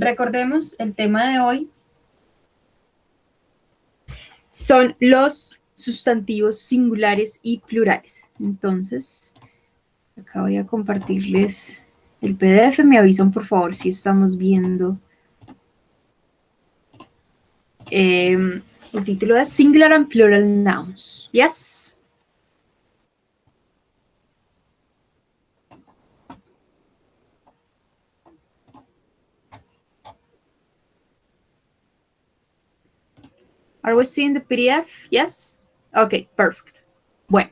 Recordemos, el tema de hoy son los sustantivos singulares y plurales. Entonces, acá voy a compartirles el PDF. Me avisan, por favor, si estamos viendo. El título es Singular and Plural Nouns. Yes? Are we seeing the PDF? Yes? Ok, perfect. Bueno,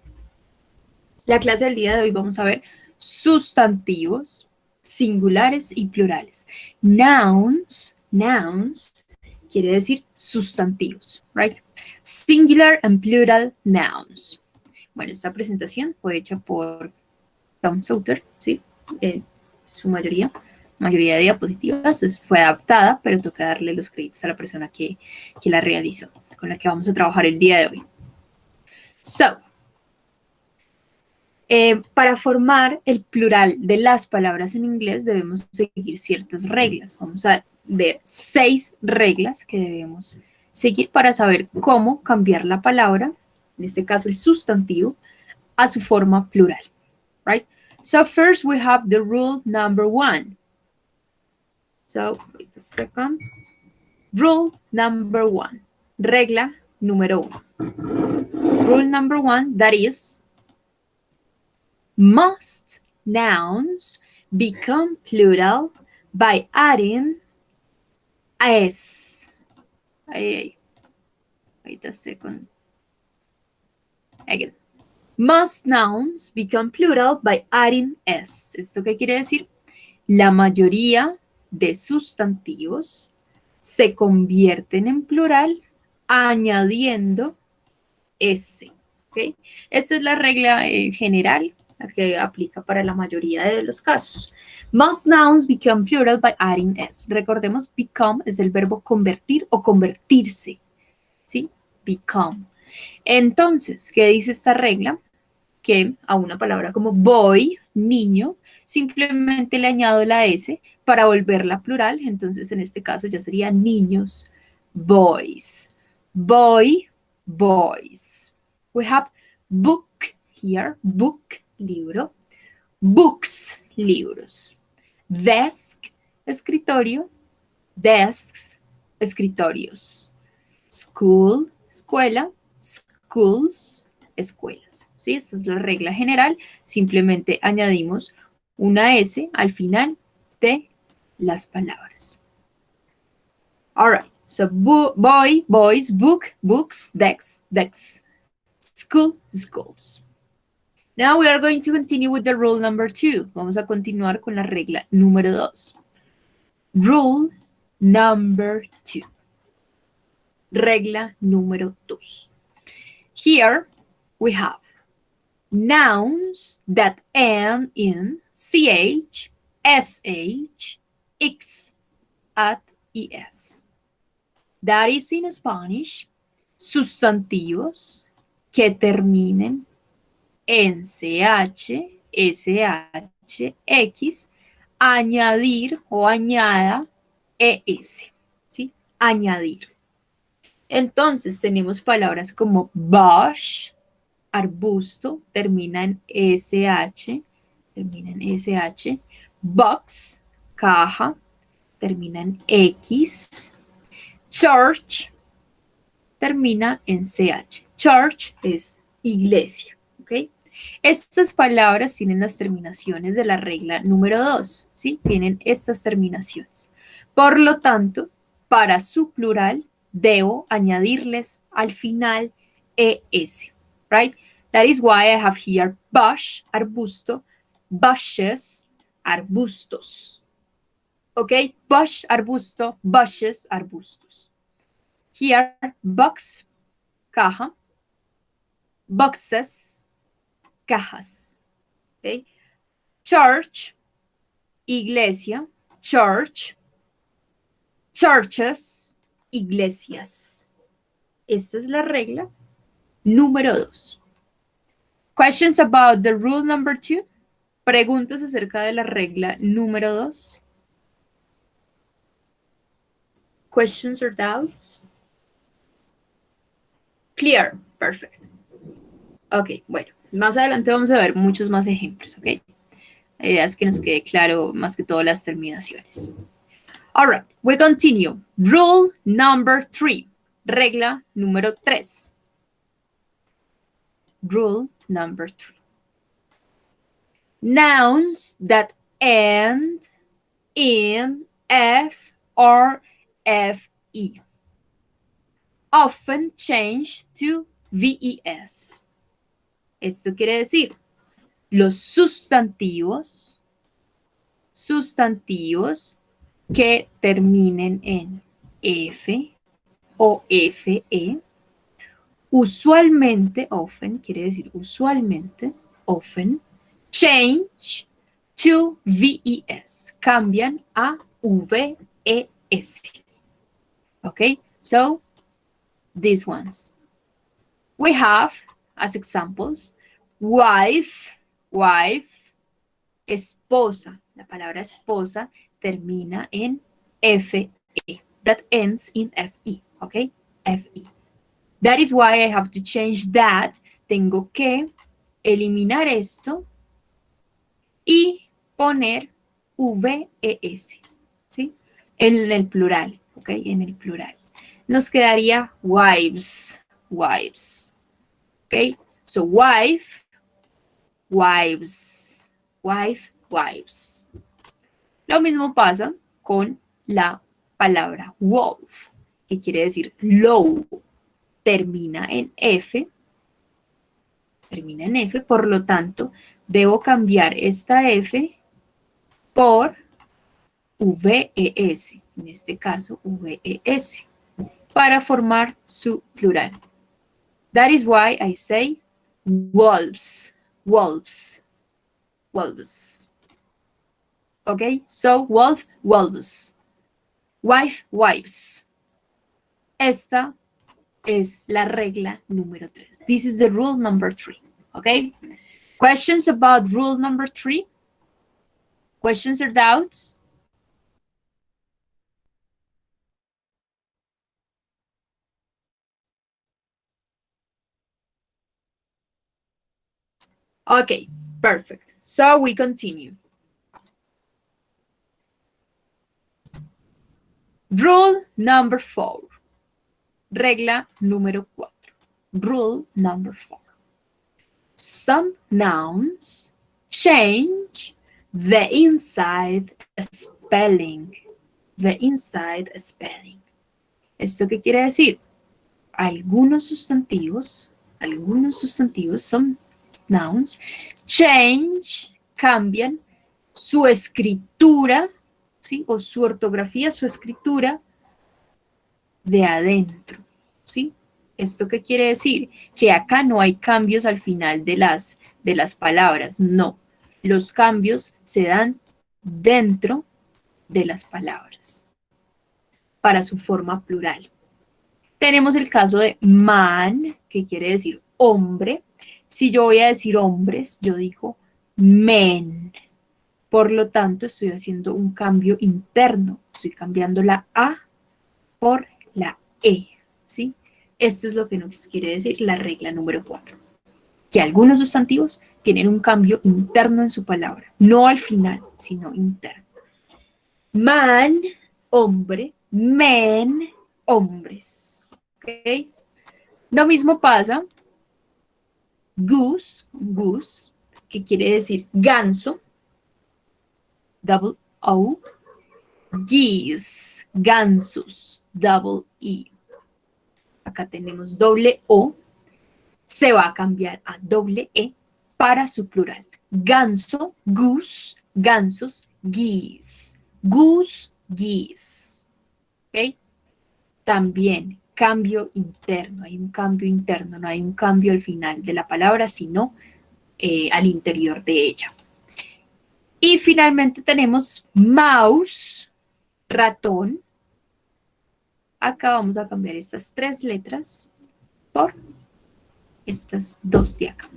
la clase del día de hoy vamos a ver sustantivos singulares y plurales. Nouns quiere decir sustantivos, right? Singular and plural nouns. Bueno, esta presentación fue hecha por Tom Sauter, ¿sí? Su mayoría de diapositivas fue adaptada, pero toca darle los créditos a la persona que la realizó, con la que vamos a trabajar el día de hoy. So, para formar el plural de las palabras en inglés debemos seguir ciertas reglas. Vamos a ver 6 reglas que debemos seguir para saber cómo cambiar la palabra, en este caso el sustantivo, a su forma plural. Right? So first we have the rule number 1. So, wait a second. Rule number 1. Regla número 1. Rule number 1, that is, must nouns become plural by adding s. Wait a second. Again. Must nouns become plural by adding s. ¿Esto qué quiere decir? La mayoría de sustantivos se convierten en plural añadiendo s. ¿Okay? Esta es la regla general que aplica para la mayoría de los casos. Must nouns become plural by adding s. Recordemos, become es el verbo convertir o convertirse. ¿Sí? Become. Entonces, ¿qué dice esta regla? Que a una palabra como boy, niño, simplemente le añado la s para volverla plural. Entonces, en este caso ya sería niños, boys. Boy, boys. We have book here, book, libro. Books, libros. Desk, escritorio. Desks, escritorios. School, escuela. Schools, escuelas. ¿Sí? Esta es la regla general. Simplemente añadimos una S al final de las palabras. All right. So, boy, boys, book, books, desks, desks. School, schools. Now we are going to continue with the rule number 2. Vamos a continuar con la regla número 2. Rule number 2. Regla número 2. Here we have nouns that end in ch, sh, x, at, es. That is in Spanish, sustantivos que terminen en ch, sh, x, añadir o añada es, ¿sí? Añadir. Entonces tenemos palabras como bush, arbusto, termina en sh, box, caja, termina en x, church, termina en ch. Church es iglesia, ¿ok? Estas palabras tienen las terminaciones de la regla número 2, ¿sí? Tienen estas terminaciones. Por lo tanto, para su plural, debo añadirles al final es, right? That is why I have here bush, arbusto, bushes, arbustos. ¿Ok? Bush, arbusto, bushes, arbustos. Here, box, caja, boxes, cajas. ¿Ok? Church, iglesia, church, churches, iglesias. Esta es la regla número 2. Questions about the rule number 2? Preguntas acerca de la regla número 2. Questions or doubts? Clear. Perfect. Ok, bueno, más adelante vamos a ver muchos más ejemplos, ¿ok? La idea es que nos quede claro más que todo las terminaciones. All right, we continue. Rule number 3. Regla número 3. Rule number 3. Nouns that end in F or FE often change to VES. Esto quiere decir, los sustantivos que terminen en F o FE, usualmente, often, quiere decir usualmente, often, change to VES, cambian a VES. Okay, so these ones. We have, as examples, wife, esposa. La palabra esposa termina en FE. That ends in FE, okay? FE. That is why I have to change that. Tengo que eliminar esto y poner VES, ¿sí? En el plural, ¿ok? En el plural. Nos quedaría wives, ¿ok? So wife, wives, wives. Lo mismo pasa con la palabra wolf, que quiere decir lobo. Termina en F, por lo tanto, debo cambiar esta F por VES, en este caso VES, para formar su plural. That is why I say wolves. Okay, so wolf, wolves. Wife, wives. Esta es la regla número 3. This is the rule number 3. Okay? Questions about rule number 3? Questions or doubts? Okay, perfect. So we continue. Rule number 4. Regla número 4. Rule number 4. Some nouns change the inside spelling. The inside spelling. ¿Esto qué quiere decir? Algunos sustantivos, some nouns, change, cambian su escritura, ¿sí? O su ortografía, su escritura de adentro, ¿sí? ¿Esto qué quiere decir? Que acá no hay cambios al final de las palabras, no. Los cambios se dan dentro de las palabras para su forma plural. Tenemos el caso de man, que quiere decir hombre. Si yo voy a decir hombres, yo digo men. Por lo tanto, estoy haciendo un cambio interno. Estoy cambiando la A por la E, ¿sí? Esto es lo que nos quiere decir la regla número 4. Que algunos sustantivos tienen un cambio interno en su palabra. No al final, sino interno. Man, hombre. Men, hombres. ¿Ok? Lo mismo pasa, goose, que quiere decir ganso, double O, geese, gansos, double E. Acá tenemos doble O, se va a cambiar a doble E para su plural. Ganso, goose, gansos, geese. Goose, geese. ¿Ok? También cambio interno, hay un cambio interno, no hay un cambio al final de la palabra, sino al interior de ella. Y finalmente tenemos mouse, ratón. Acá vamos a cambiar estas 3 letras por estas 2 de acá.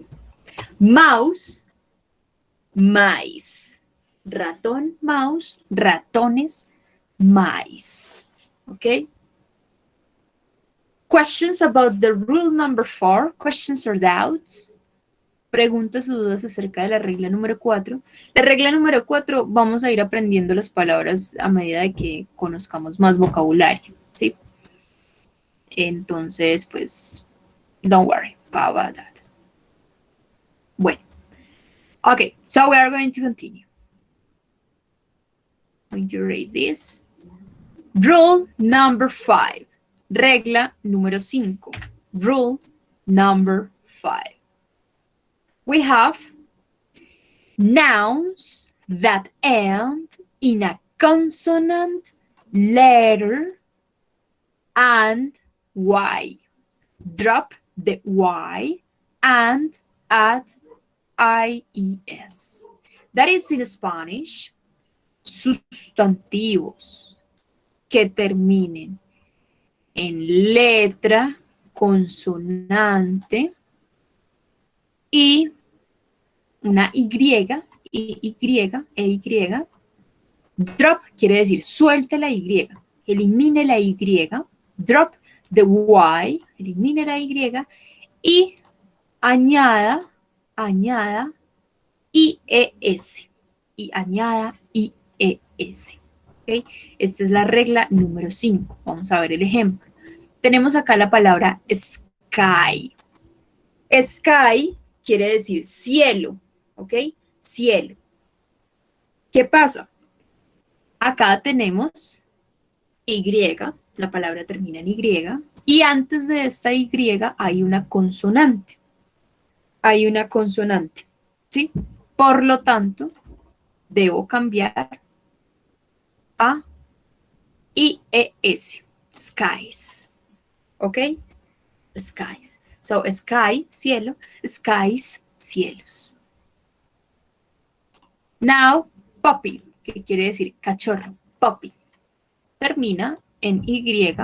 Mouse, mice. Ratón, mouse, ratones, mice. Okay? Questions about the rule number 4? Questions or doubts? Preguntas o dudas acerca de la regla número 4. La regla número 4 vamos a ir aprendiendo las palabras a medida de que conozcamos más vocabulario, ¿sí? Entonces, pues, don't worry about that. Bueno. Okay, so we are going to continue. I'm going to erase this. Rule number 5. Regla número 5. Rule number 5. We have nouns that end in a consonant, letter, and Y. Drop the Y and add IES. That is in Spanish, sustantivos que terminen en letra, consonante y una Y, drop quiere decir suelte la Y, elimine la Y, drop the Y, elimine la Y y añada IES y añada IES. ¿Okay? Esta es la regla número 5. Vamos a ver el ejemplo. Tenemos acá la palabra sky. Sky quiere decir cielo, ¿ok? Cielo. ¿Qué pasa? Acá tenemos Y, la palabra termina en Y, y antes de esta Y hay una consonante. Hay una consonante, ¿sí? Por lo tanto, debo cambiar a IES, skies, ¿ok? Skies. So, sky, cielo, skies, cielos. Now, puppy, que quiere decir cachorro, puppy. Termina en Y,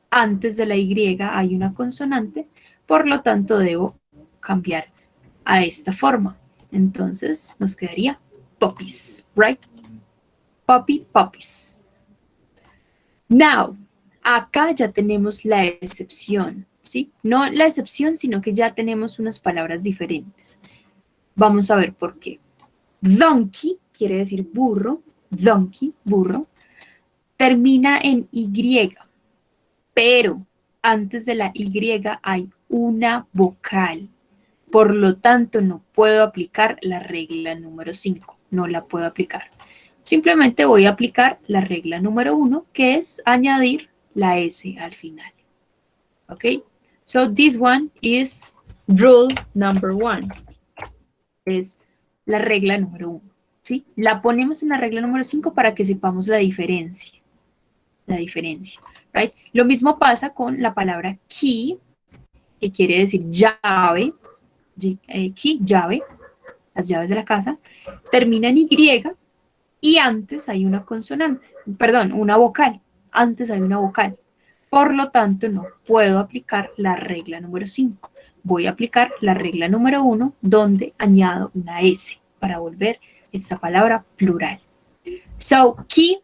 antes de la Y hay una consonante, por lo tanto debo cambiar a esta forma. Entonces nos quedaría puppies, right? Puppy, puppies. Now, acá ya tenemos la excepción, ¿sí? No la excepción, sino que ya tenemos unas palabras diferentes. Vamos a ver por qué. Donkey quiere decir burro, donkey, burro, termina en Y, pero antes de la Y hay una vocal. Por lo tanto, no puedo aplicar la regla número 5. No la puedo aplicar. Simplemente voy a aplicar la regla número 1, que es añadir la S al final. ¿Ok? So, this one is rule number 1. Es la regla número 1. ¿Sí? La ponemos en la regla número 5 para que sepamos la diferencia. La diferencia. Right? Lo mismo pasa con la palabra key, que quiere decir llave. Key, llave, las llaves de la casa, termina en Y y antes hay una consonante, perdón, una vocal, antes hay una vocal. Por lo tanto, no puedo aplicar la regla número 5. Voy a aplicar la regla número 1, donde añado una S para volver esta palabra plural. So, key,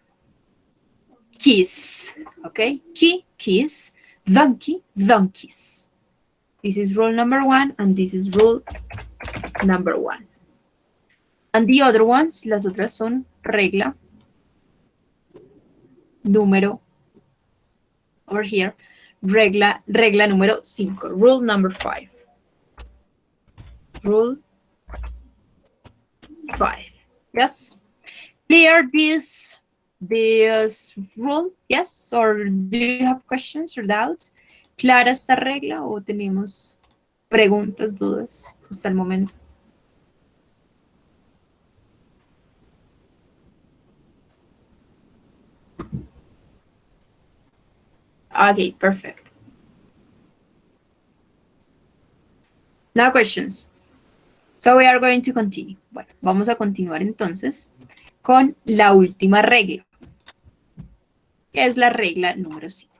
keys, ¿ok? Key, keys, donkey, donkeys. This is rule number 1 and this is rule number 1. And the other ones, las otras son regla número, over here, regla número 5, rule number 5. Rule 5. Yes? Clear this rule? Yes? Or do you have questions or doubts? ¿Clara esta regla o tenemos preguntas, dudas hasta el momento? Okay, perfect. No questions. So we are going to continue. Bueno, vamos a continuar entonces con la última regla, que es la regla número 5.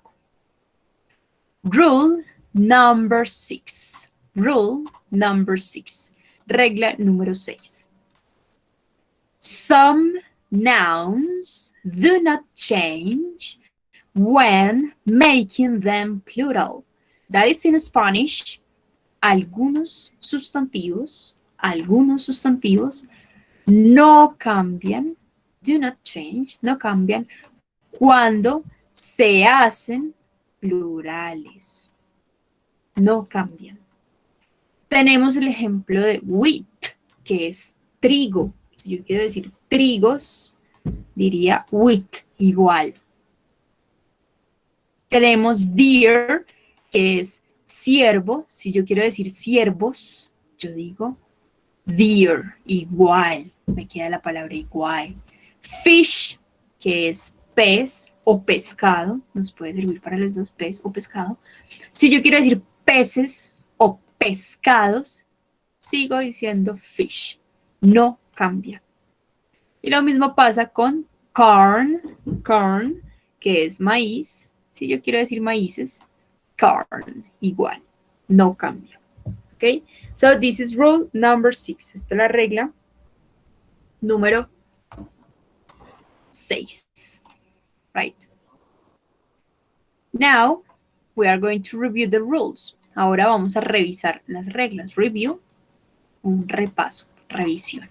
Rule number 6. Rule number 6. Regla número 6. Some nouns do not change when making them plural. That is in Spanish. Algunos sustantivos no cambian, do not change, no cambian cuando se hacen plurales. No cambian. Tenemos el ejemplo de wheat, que es trigo. Si yo quiero decir trigos, diría wheat, igual. Tenemos deer, que es ciervo. Si yo quiero decir ciervos, yo digo deer, igual. Me queda la palabra igual. Fish, que es pez o pescado. Nos puede servir para los dos, pez o pescado. Si yo quiero decir peces o pescados, sigo diciendo fish. No cambia. Y lo mismo pasa con corn, que es maíz. Si yo quiero decir maíces, corn, igual, no cambia. ¿Ok? So this is rule number 6. Esta es la regla número 6. Right? Now, we are going to review the rules. Ahora vamos a revisar las reglas. Review, un repaso, revisión.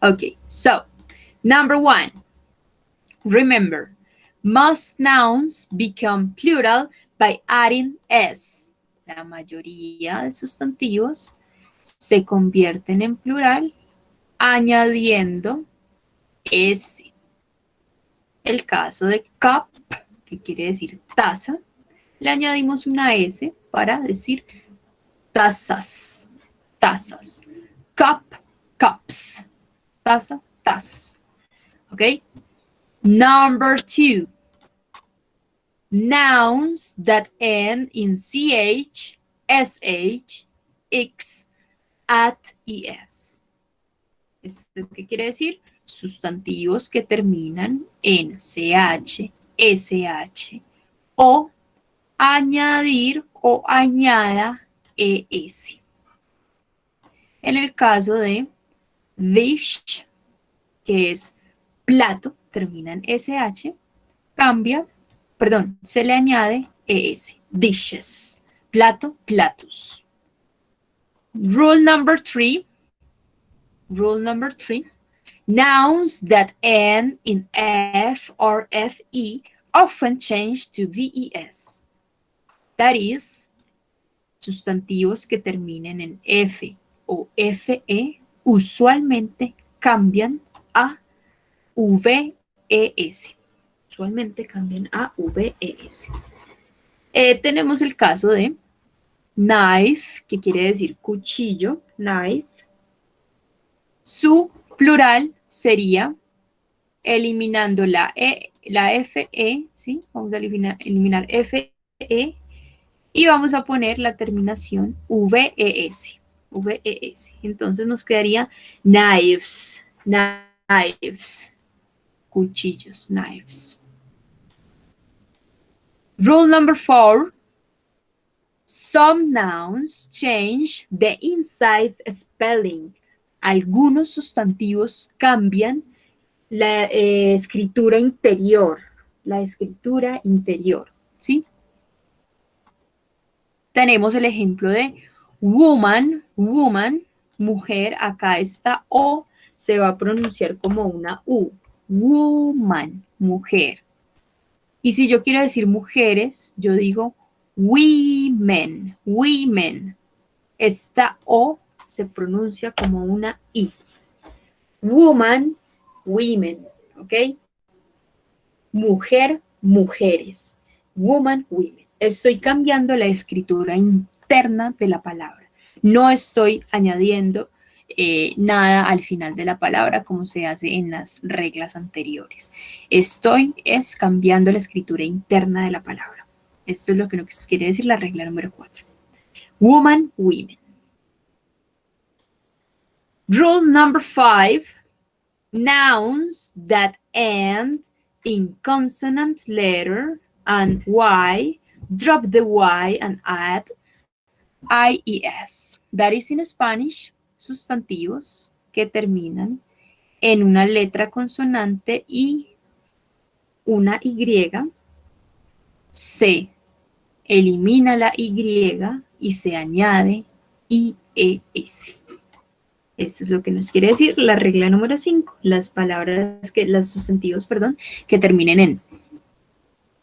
Okay, so, number 1. Remember, most nouns become plural by adding s. La mayoría de sustantivos se convierten en plural añadiendo s. El caso de cup, que quiere decir taza, le añadimos una s para decir tazas, tazas. Cup, cups. Taza, tazas. ¿Ok? Number 2. Nouns that end in ch, sh, x, at, es. ¿Esto qué quiere decir? Sustantivos que terminan en ch, sh, o añadir o añada es. En el caso de dish, que es plato, termina en sh, se le añade es, dishes, plato, platos. Rule number 3, nouns that end in f or fe often change to ves. That is, sustantivos que terminen en f o fe usualmente cambian a ves. Usualmente cambian a ves. Tenemos el caso de knife, que quiere decir cuchillo, knife. Su plural sería, eliminando la fe, ¿sí? Vamos a eliminar fe y vamos a poner la terminación ves. Entonces nos quedaría knives, cuchillos, knives. Rule number 4. Some nouns change the inside spelling. Algunos sustantivos cambian la escritura interior. ¿Sí? Tenemos el ejemplo de woman, mujer. Acá esta O se va a pronunciar como una U. Woman, mujer. Y si yo quiero decir mujeres, yo digo women. Esta O se pronuncia como una I. Woman, women, ¿ok? Mujer, mujeres. Woman, women. Estoy cambiando la escritura interna de la palabra. No estoy añadiendo nada al final de la palabra como se hace en las reglas anteriores. Estoy cambiando la escritura interna de la palabra. Esto es lo que nos quiere decir la regla número 4. Woman, women. Rule number 5. Nouns that end in consonant letter and y, drop the y and add ies. That is in Spanish, sustantivos que terminan en una letra consonante y una y, Se elimina la Y y se añade IES. Esto es lo que nos quiere decir la regla número 5. Las palabras, los sustantivos, perdón, que terminen en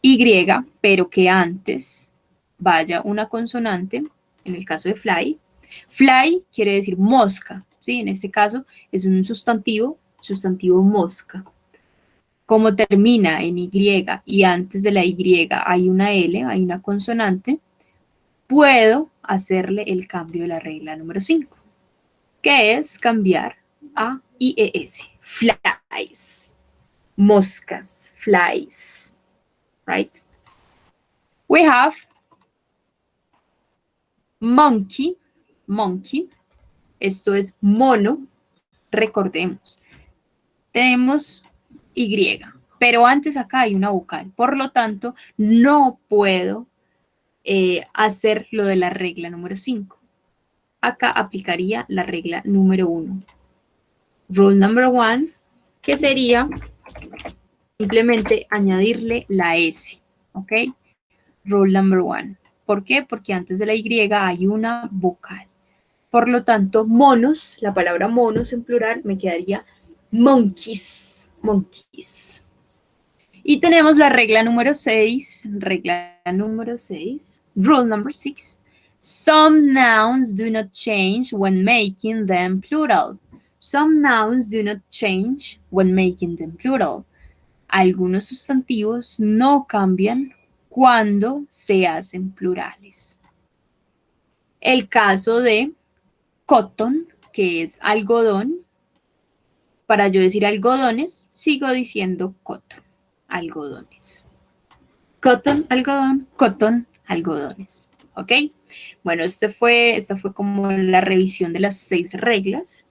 Y, pero que antes vaya una consonante, en el caso de fly. Fly quiere decir mosca, ¿sí? En este caso es un sustantivo mosca. Como termina en Y y antes de la Y hay una L, hay una consonante, puedo hacerle el cambio de la regla número 5, que es cambiar a IES. Flies. Moscas. Flies. Right? We have monkey. Monkey. Esto es mono. Recordemos. Tenemos Y, pero antes acá hay una vocal. Por lo tanto, no puedo hacer lo de la regla número 5. Acá aplicaría la regla número 1. Rule number 1, que sería simplemente añadirle la S, ¿ok? Rule number 1. ¿Por qué? Porque antes de la Y hay una vocal. Por lo tanto, monos, la palabra monos en plural me quedaría monkeys, monkeys. Y tenemos la regla número 6, rule number 6. Some nouns do not change when making them plural. Some nouns do not change when making them plural. Algunos sustantivos no cambian cuando se hacen plurales. El caso de cotton, que es algodón, para yo decir algodones, sigo diciendo cotton, algodones. Cotton, algodón, cotton, algodones. ¿Ok? Bueno, esta fue como la revisión de las 6 reglas.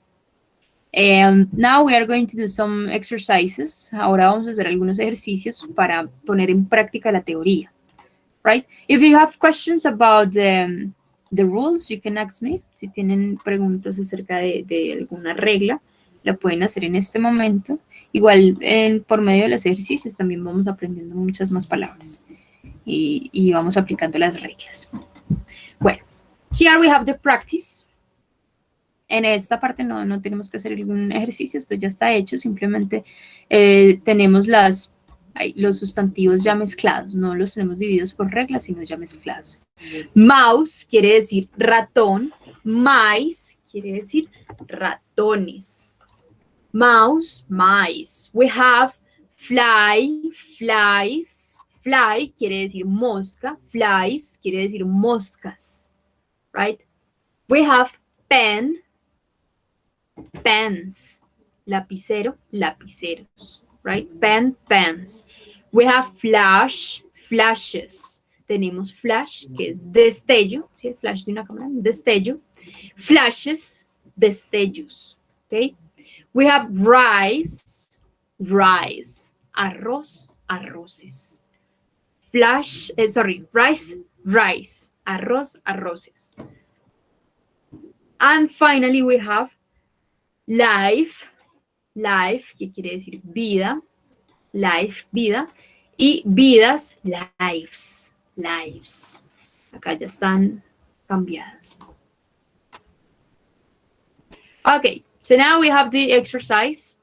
Now we are going to do some exercises. Ahora vamos a hacer algunos ejercicios para poner en práctica la teoría. Right? If you have questions about the rules, you can ask me. Si tienen preguntas acerca de alguna regla, la pueden hacer en este momento. Igual, por medio de los ejercicios también vamos aprendiendo muchas más palabras y vamos aplicando las reglas. Bueno, here we have the practice. En esta parte no tenemos que hacer ningún ejercicio, esto ya está hecho, simplemente tenemos los sustantivos ya mezclados, no los tenemos divididos por reglas, sino ya mezclados. Mouse quiere decir ratón, mice quiere decir ratones. Mouse, mice. We have fly, flies. Fly quiere decir mosca, flies quiere decir moscas, right? We have pen, pens, lapicero, lapiceros, right? Pen, pens. We have flash, flashes. Tenemos flash, que es destello, ¿sí? El flash de una cámara, destello. Flashes, destellos, ¿ok? We have rice, rice. Arroz, arroces. Flash, rice, rice. Arroz, arroces. And finally we have life, life, que quiere decir vida, life, vida, y vidas, lives, lives. Acá ya están cambiadas. Ok, so now we have the exercise.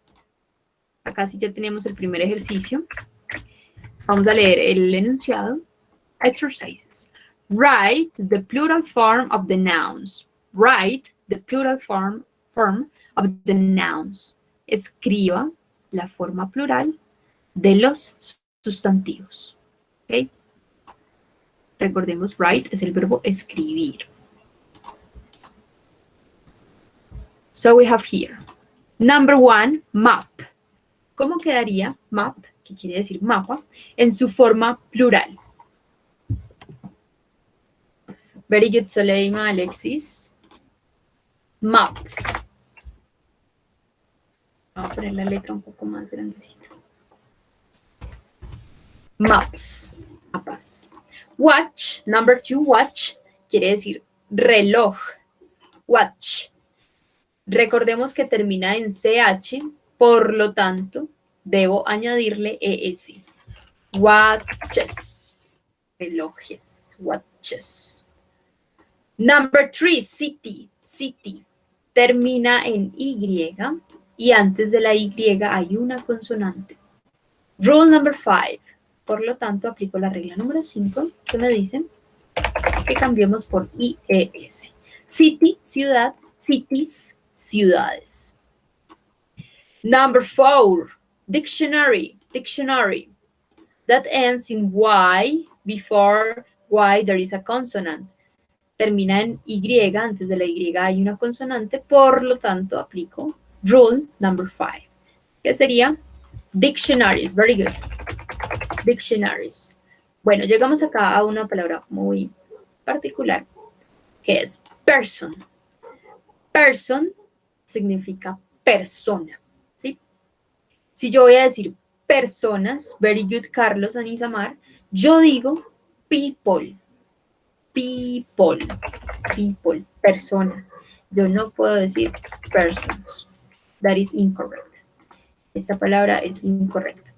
Acá sí ya tenemos el primer ejercicio. Vamos a leer el enunciado. Exercises. Write the plural form of the nouns. Write the plural form of the nouns. Escriba la forma plural de los sustantivos. ¿Okay? Recordemos, write es el verbo escribir. So we have here. Number 1, map. ¿Cómo quedaría map, que quiere decir mapa, en su forma plural? Very good, Soleima, Alexis. Maps. Vamos a poner la letra un poco más grandecita. Maps. Mapas. Watch. Number 2, watch. Quiere decir reloj. Watch. Recordemos que termina en CH, por lo tanto, debo añadirle ES. Watches. relojes, watches. Number 3, city, city. Termina en Y y antes de la Y hay una consonante. Rule number 5. Por lo tanto, aplico la regla número 5 que me dice que cambiemos por IES. City, ciudad, cities, ciudades. Number 4, dictionary, dictionary. That ends in Y, before Y there is a consonant. Termina en Y, antes de la Y hay una consonante, por lo tanto aplico rule number 5, que sería dictionaries. Very good. Dictionaries. Bueno, llegamos acá a una palabra muy particular, que es person. Person significa persona, ¿sí? Si yo voy a decir personas, very good, Carlos Anisamar, yo digo people, people, people, personas. Yo no puedo decir persons. That is incorrect. Esa palabra es incorrecta.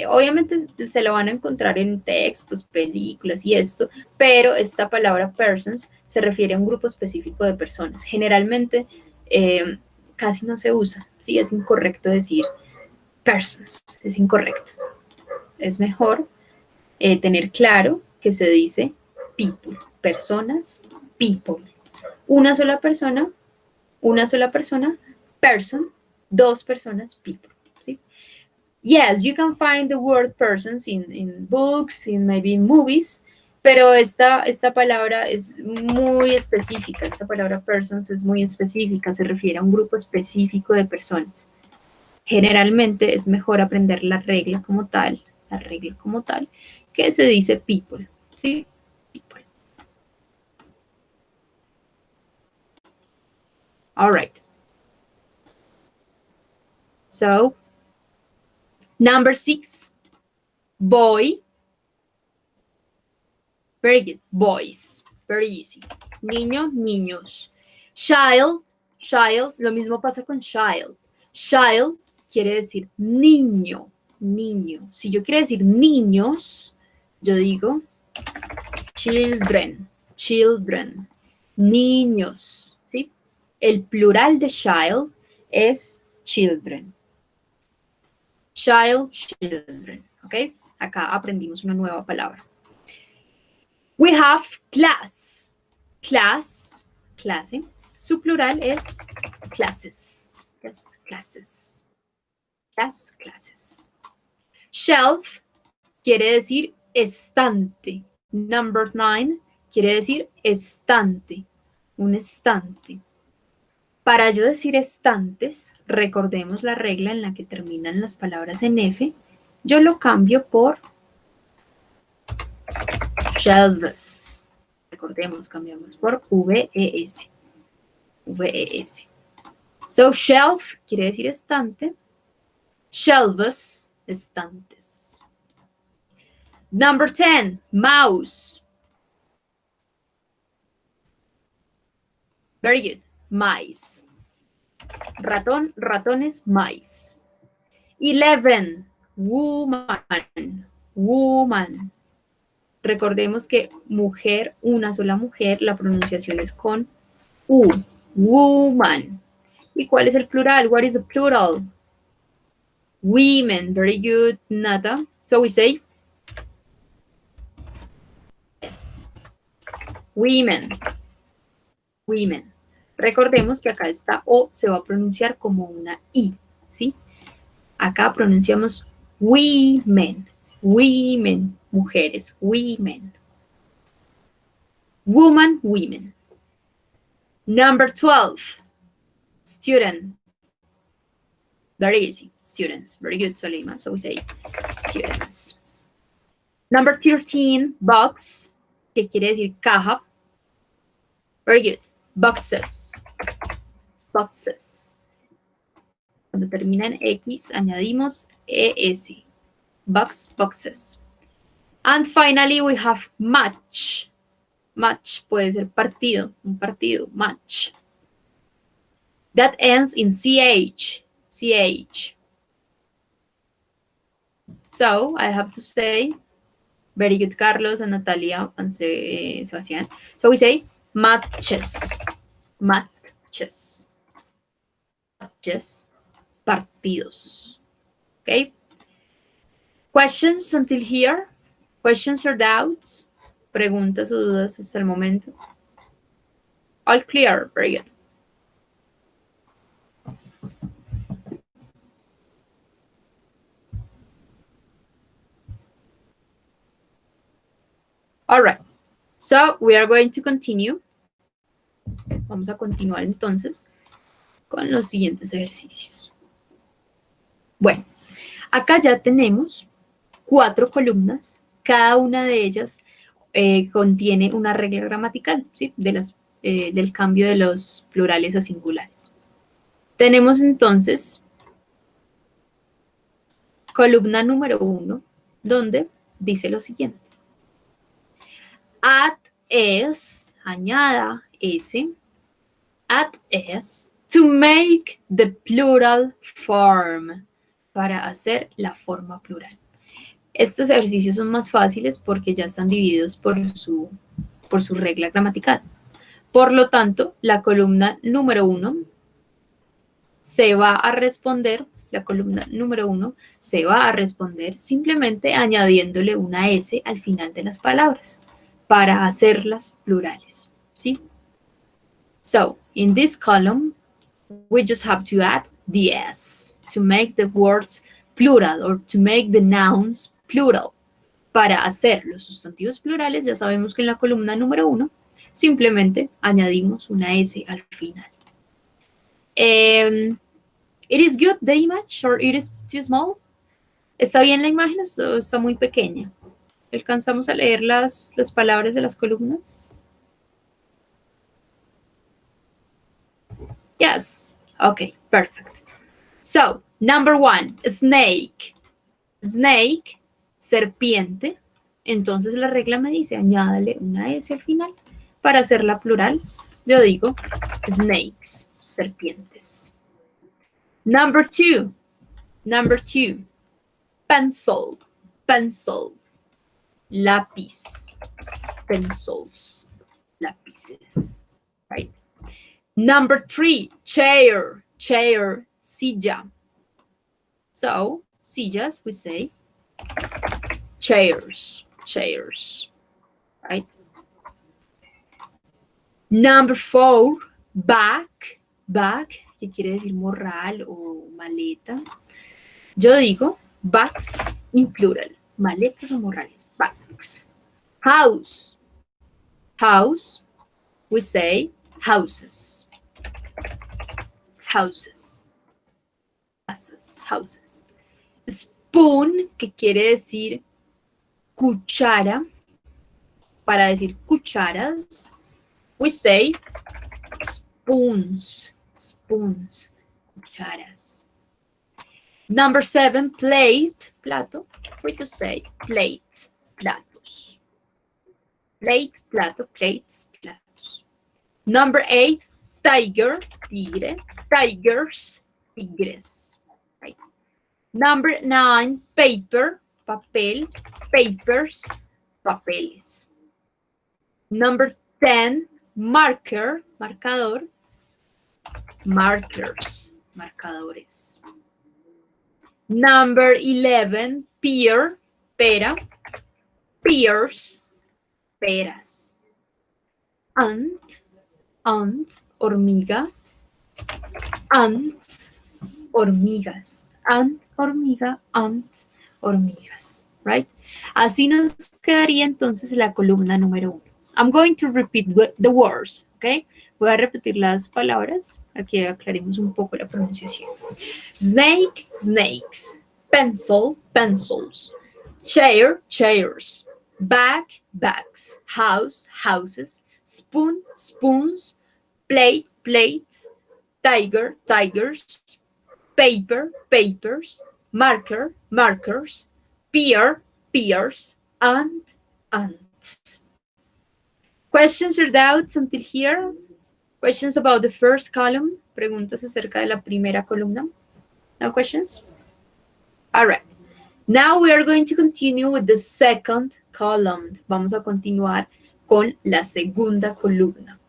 Obviamente se lo van a encontrar en textos, películas y esto, pero esta palabra persons se refiere a un grupo específico de personas. Generalmente casi no se usa, ¿sí? Es incorrecto decir persons, es incorrecto. Es mejor tener claro que se dice people, personas, people. Una sola persona, person, dos personas, people. ¿Sí? Yes, you can find the word persons in books, in maybe movies, pero esta palabra es muy específica. Esta palabra persons es muy específica, se refiere a un grupo específico de personas. Generalmente es mejor aprender la regla como tal, que se dice people, ¿sí? People. All right. So, number 6, boy. Very good. Boys. Very easy. Niño, niños. Child, child. Lo mismo pasa con child. Child quiere decir niño, niño. Si yo quiero decir niños, yo digo children, children. Niños, ¿sí? El plural de child es children. Child, children, ¿ok? Acá aprendimos una nueva palabra. We have class. Class, clase. Su plural es classes. Yes, classes. Class, classes. Shelf quiere decir estante. Number 9 quiere decir estante. Un estante. Para yo decir estantes, recordemos la regla en la que terminan las palabras en F. Yo lo cambio por shelves. Recordemos, cambiamos por VES. VES. So, shelf quiere decir estante. Shelves, estantes. Number 10, mouse. Very good. Mice. Ratón, ratones, mice. 11, woman. Woman. Recordemos que mujer, una sola mujer, la pronunciación es con U. Woman. ¿Y cuál es el plural? What is the plural? Women. Very good, Nata. So we say women. Women. Recordemos que acá esta O se va a pronunciar como una I, ¿sí? Acá pronunciamos women. Women, mujeres, women. Woman, women. Number 12, student. Very easy, students. Very good, Solima. So we say students. Number 13, box, que quiere decir caja. Very good, boxes. Boxes. Cuando termina en X, añadimos ES. Box, boxes. And finally, we have match. Match puede ser partido, un partido, match. That ends in CH. CH. So, I have to say Very good, Carlos and Natalia and Sebastian. So we say matches. Matches. Matches. Partidos. Okay? Questions until here? Questions or doubts? Preguntas o dudas hasta el momento? All clear. Very good. All right. So we are going to continue. Vamos a continuar entonces con los siguientes ejercicios. Bueno, acá ya tenemos 4 columnas. Cada una de ellas contiene una regla gramatical, ¿sí? Del cambio de los plurales a singulares. Tenemos entonces columna número 1, donde dice lo siguiente. Add s, añada s, add s, to make the plural form, para hacer la forma plural. Estos ejercicios son más fáciles porque ya están divididos por su regla gramatical. Por lo tanto, la columna número 1 se va a responder, simplemente añadiéndole una S al final de las palabras para hacerlas plurales, ¿sí? So, in this column, we just have to add the S to make the words plural or to make the nouns plural. Para hacer los sustantivos plurales, ya sabemos que en la columna número 1 simplemente añadimos una S al final. It is good, the image, or it is too small? ¿Está bien la imagen o está muy pequeña? ¿Alcanzamos a leer las palabras de las columnas? Yes. Okay, perfect. So, number 1, snake. Snake, serpiente. Entonces la regla me dice, añádale una S al final para hacerla plural. Yo digo snakes, serpientes. Number 2, pencil, lápiz, pencils, lápices, right? Number 3, chair, silla. So, sillas, we say chairs, right? Number 4, bag, que quiere decir morral o maleta. Yo digo bags en plural, maletas o morrales, bags. House, we say houses. Spoon, que quiere decir cuchara, para decir cucharas, we say spoons, cucharas. Number 7, plate, plato, we could say plates, platos. Plate, plato, plates, platos. Number 8, tiger, tigre, tigers, tigres. Right. Number 9, paper, papel, papers, papeles. Number 10, marker, marcador, markers, marcadores. Number 11, pear, pera, pears, peras. Ant, hormiga, ants, hormigas. Ant, hormiga, ants, hormigas, right? Así nos quedaría entonces la columna número 1. I'm going to repeat the words, okay? Voy a repetir las palabras. Aquí aclaremos un poco la pronunciación. Snake, snakes. Pencil, pencils. Chair, chairs. Bag, bags. House, houses. Spoon, spoons. Plate, plates. Tiger, tigers. Paper, papers. Marker, markers. Pear, pears. Ant, ants. Questions or doubts until here? Questions about the first column? Preguntas acerca de la primera columna? No questions? All right. Now we are going to continue with the second column. Vamos a continuar con la segunda columna.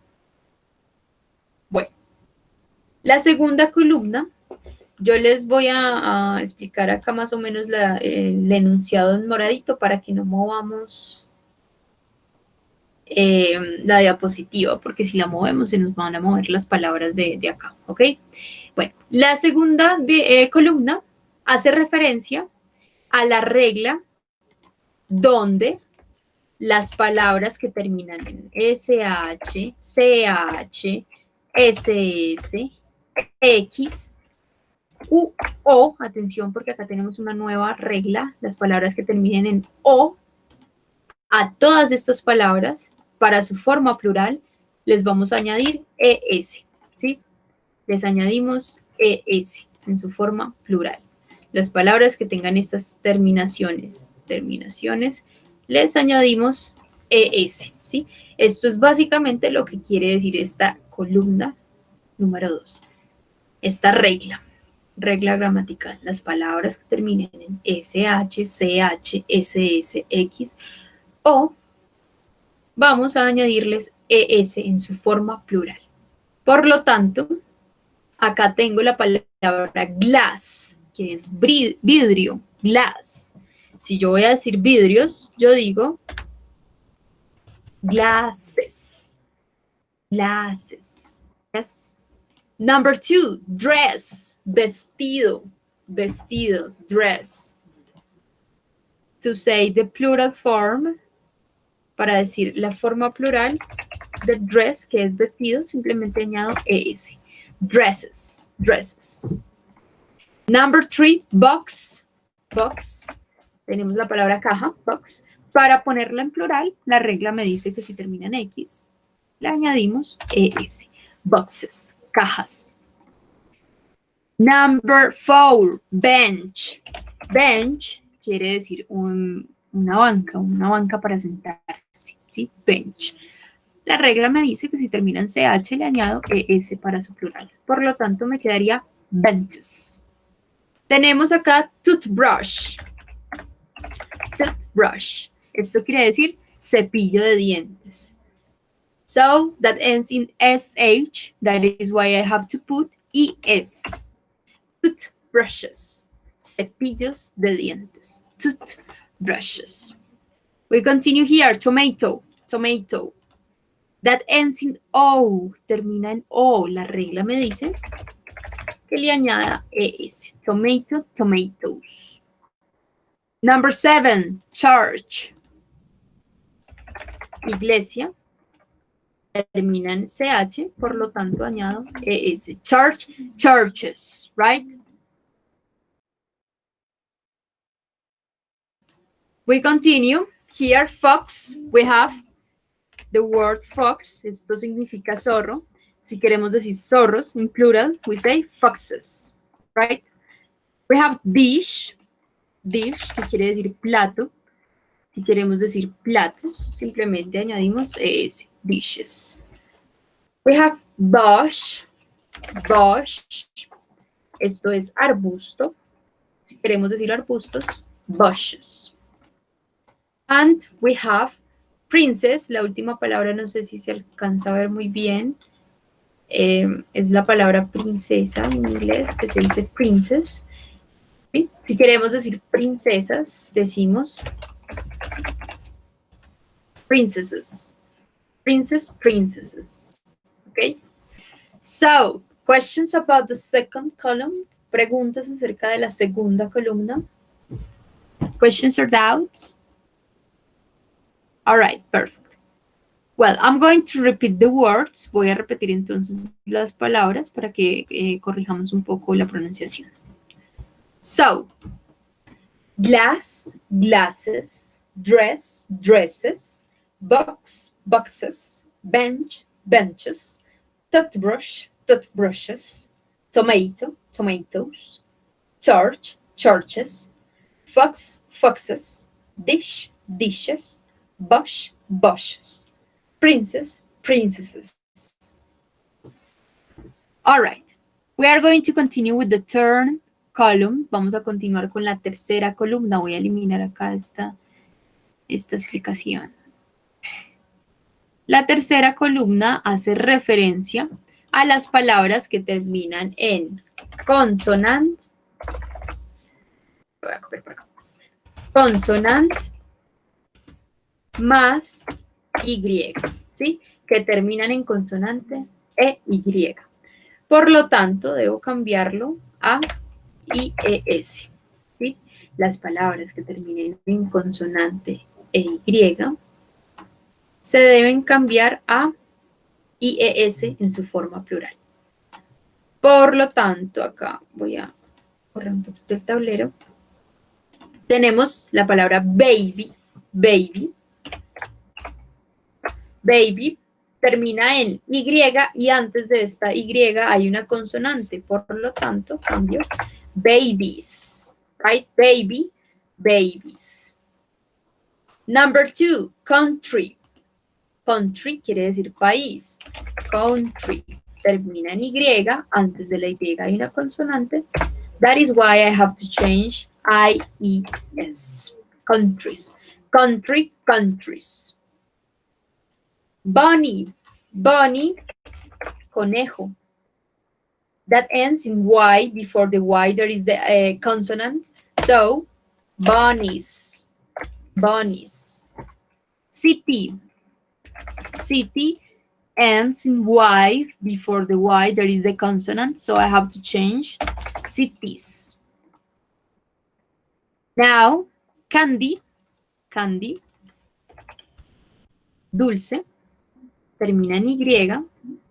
Bueno, la segunda columna, yo les voy a explicar acá más o menos el enunciado en moradito para que no movamos la diapositiva, porque si la movemos se nos van a mover las palabras de acá, ¿ok? Bueno, la segunda columna hace referencia a la regla donde las palabras que terminan en SH, CH, SS, X, U, O, atención porque acá tenemos una nueva regla, las palabras que terminen en O, a todas estas palabras, para su forma plural, les vamos a añadir ES, ¿sí? Les añadimos ES en su forma plural. Las palabras que tengan estas terminaciones, les añadimos ES, ¿sí? Esto es básicamente lo que quiere decir esta columna número 2. Esta regla gramatical. Las palabras que terminen en SH, CH, SS, X, O, vamos a añadirles ES en su forma plural. Por lo tanto, acá tengo la palabra glass, que es vidrio, glass. Si yo voy a decir vidrios, yo digo glasses, glasses. Yes. Number 2, dress, vestido, vestido, dress. To say the plural form, para decir la forma plural de dress, que es vestido, simplemente añado ES. Dresses, dresses. Number 3, box, box. Tenemos la palabra caja, box. Para ponerla en plural, la regla me dice que si termina en X, le añadimos ES. Boxes, cajas. Number 4, bench. Bench quiere decir una banca para sentarse, ¿sí? Bench. La regla me dice que si termina en CH le añado ES para su plural. Por lo tanto, me quedaría benches. Tenemos acá toothbrush. Toothbrush. Esto quiere decir cepillo de dientes. So, that ends in SH. That is why I have to put ES. Toothbrushes. Cepillos de dientes. Toothbrushes. We continue here. Tomato. Tomato. That ends in O. Termina en O. La regla me dice que le añada ES. Tomato, tomatoes. Number 7, church. Iglesia. Termina en CH, por lo tanto añado ES. Church, churches, right? We continue. Here, fox, we have the word fox. Esto significa zorro. Si queremos decir zorros en plural, we say foxes, right? We have dish, dish, que quiere decir plato. Si queremos decir platos, simplemente añadimos ES, dishes. We have bush, bush. Esto es arbusto. Si queremos decir arbustos, bushes. And we have princess. La última palabra no sé si se alcanza a ver muy bien. Es la palabra princesa en inglés, que se dice princess. ¿Sí? Si queremos decir princesas, decimos princesses. Princess, princesses. Okay? So, questions about the second column. Preguntas acerca de la segunda columna. Questions or doubts? All right, perfect. Well, I'm going to repeat the words. Voy a repetir entonces las palabras para que corrijamos un poco la pronunciación. So, glass, glasses, dress, dresses, box, boxes, bench, benches, toothbrush, toothbrushes, tomato, tomatoes, church, churches, fox, foxes, dish, dishes, bush, bushes, princess, princesses. All right, we are going to continue with the third column. Vamos a continuar con la tercera columna. Voy a eliminar acá esta explicación. La tercera columna hace referencia a las palabras que terminan en consonant, voy a copiar por acá, consonant más Y, ¿sí? Que terminan en consonante e Y. Por lo tanto, debo cambiarlo a IES, ¿sí? Las palabras que terminen en consonante e Y se deben cambiar a IES en su forma plural. Por lo tanto, acá voy a borrar un poquito el tablero. Tenemos la palabra baby, baby. Baby termina en Y y antes de esta Y hay una consonante. Por lo tanto, cambio babies, right? Baby, babies. Number 2, country. Country quiere decir país. Country termina en Y, antes de la Y hay una consonante. That is why I have to change IES. Countries. Country, countries. Bunny. Bunny, conejo. That ends in Y. Before the Y there is the consonant. So, bunnies. Bunnies. City. City ends in Y. Before the Y there is a consonant, so I have to change cities. Now, candy, candy, dulce, termina en Y,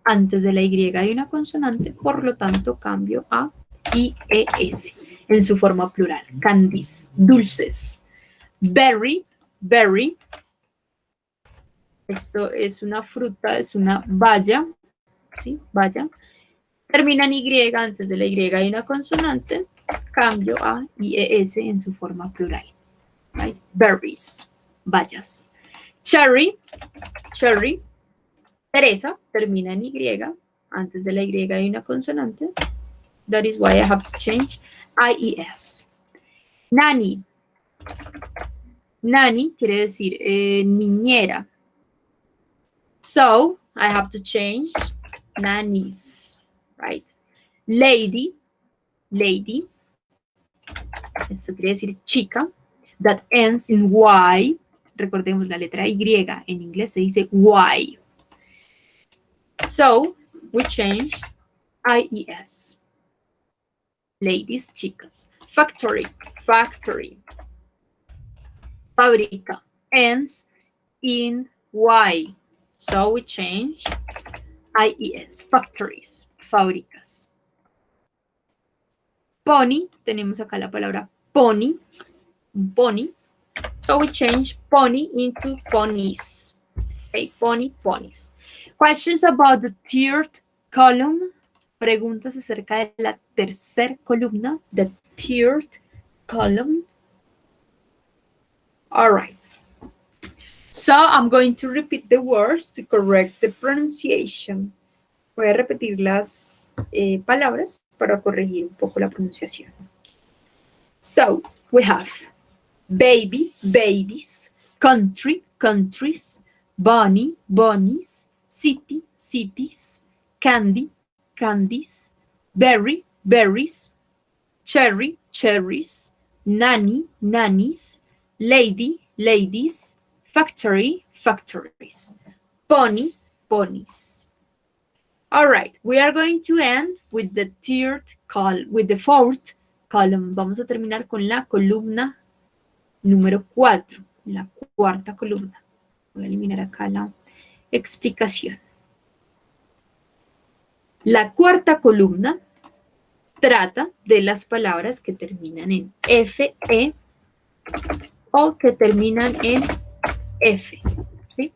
antes de la Y hay una consonante, por lo tanto cambio a IES en su forma plural, candies, dulces. Berry, berry, esto es una fruta, es una baya, ¿sí? Baya. Termina en Y, antes de la Y hay una consonante, cambio a IES en su forma plural. Right? Berries, bayas. Cherry, cherry. Teresa, termina en Y, antes de la Y hay una consonante. That is why I have to change IES. Nanny. Nanny quiere decir niñera. So, I have to change nannies, right? Lady, lady. Esto quiere decir chica. That ends in Y. Recordemos la letra Y en inglés se dice Y. So, we change IES. Ladies, chicas. Factory, factory. Fábrica ends in Y. So, we change IES. Factories, fábricas. Pony, tenemos acá la palabra pony, pony. So, we change pony into ponies. Okay, pony, ponies. Questions about the third column. Preguntas acerca de la tercera columna. The third column. All right. So I'm going to repeat the words to correct the pronunciation. Voy a repetir las palabras para corregir un poco la pronunciación. So we have baby, babies, country, countries, bunny, bunnies, city, cities, candy, candies, berry, berries, cherry, cherries, nanny, nannies, lady, ladies, factory, factories, pony, ponies. All right, we are going to end with the fourth column. Vamos a terminar con la columna número 4, la cuarta columna. Voy a eliminar acá la explicación. La cuarta columna trata de las palabras que terminan en FE o que terminan en F, ¿sí?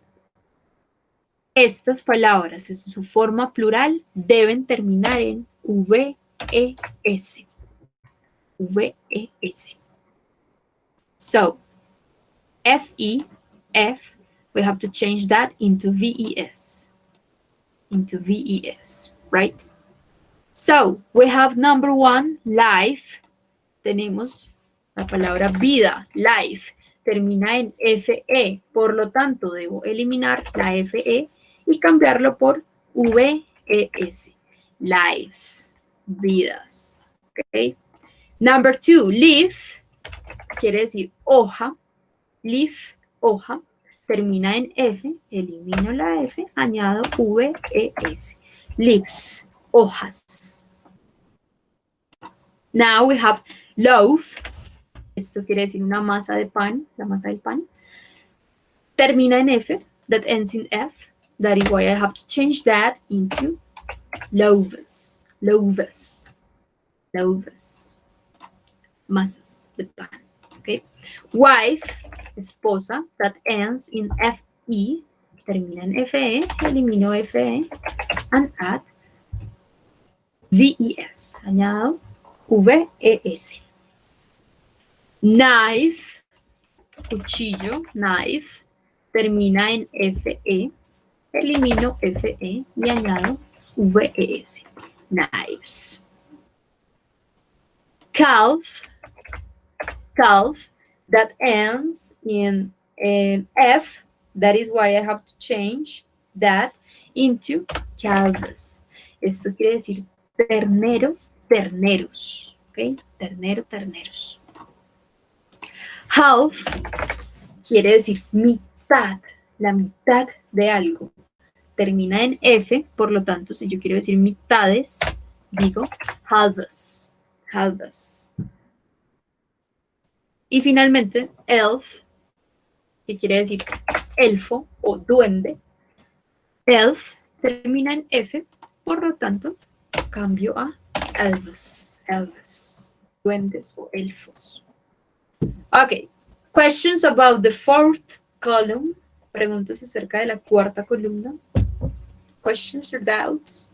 Estas palabras en su forma plural deben terminar en VES. VES. So, FE, F, we have to change that into VES. Into VES, right? So, we have number 1, life, tenemos la palabra vida, life, termina en FE, por lo tanto debo eliminar la FE y cambiarlo por VES, lives, vidas, ¿ok? Number 2, leaf, quiere decir hoja, leaf, hoja, termina en F, elimino la F, añado VES, leaves, hojas. Now we have loaf, esto quiere decir una masa de pan, la masa del pan. Termina en F, that ends in F. That is why I have to change that into loaves, loaves, loaves. Masas de pan, okay? Wife, esposa, that ends in FE, termina en FE, elimino FE, and add VES, añado VES. Knife, cuchillo, knife, termina en FE, elimino FE y añado VES, knives. Calf, calf, that ends in F, that is why I have to change that into calves. Esto quiere decir ternero, terneros, ¿ok? Ternero, terneros. Half quiere decir mitad, la mitad de algo. Termina en F, por lo tanto, si yo quiero decir mitades, digo halves, halves. Y finalmente, elf, que quiere decir elfo o duende. Elf termina en F, por lo tanto, cambio a elves, elves, duendes o elfos. Ok, questions about the fourth column. Preguntas acerca de la cuarta columna. Questions or doubts?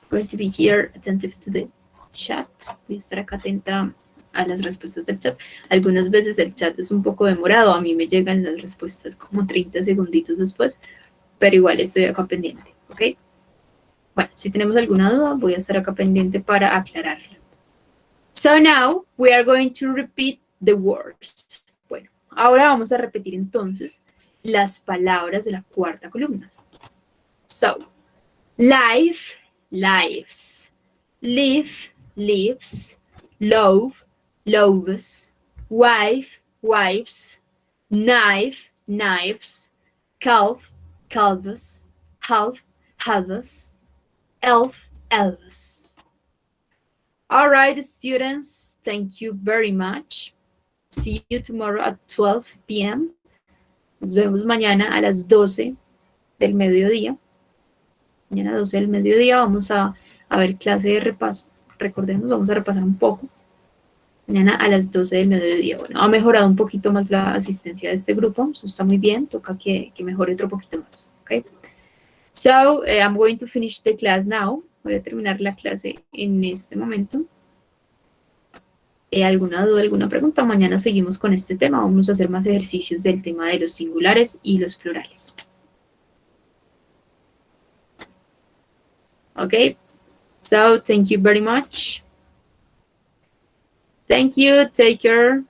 Going to be here attentive to the chat. Voy a estar acá atenta a las respuestas del chat. Algunas veces el chat es un poco demorado. A mí me llegan las respuestas como 30 segunditos después, pero igual estoy acá pendiente, ¿ok? Bueno, si tenemos alguna duda, voy a estar acá pendiente para aclararla. So now we are going to repeat the words. Bueno, ahora vamos a repetir entonces las palabras de la cuarta columna. So, life, lives, live, lives, love, loves, wife, wives, knife, knives, calf, calves, half, halves, elf, elves. All right, students, thank you very much. See you tomorrow at 12 p.m. Nos vemos mañana a las 12 del mediodía. Mañana 12 del mediodía vamos a ver clase de repaso. Recordemos, vamos a repasar un poco. Mañana a las 12 del mediodía. Bueno, ha mejorado un poquito más la asistencia de este grupo. Eso está muy bien. Toca que mejore otro poquito más. Okay? So, I'm going to finish the class now. Voy a terminar la clase en este momento. ¿Alguna duda, alguna pregunta? Mañana seguimos con este tema. Vamos a hacer más ejercicios del tema de los singulares y los plurales. Okay, so thank you very much. Thank you, take care.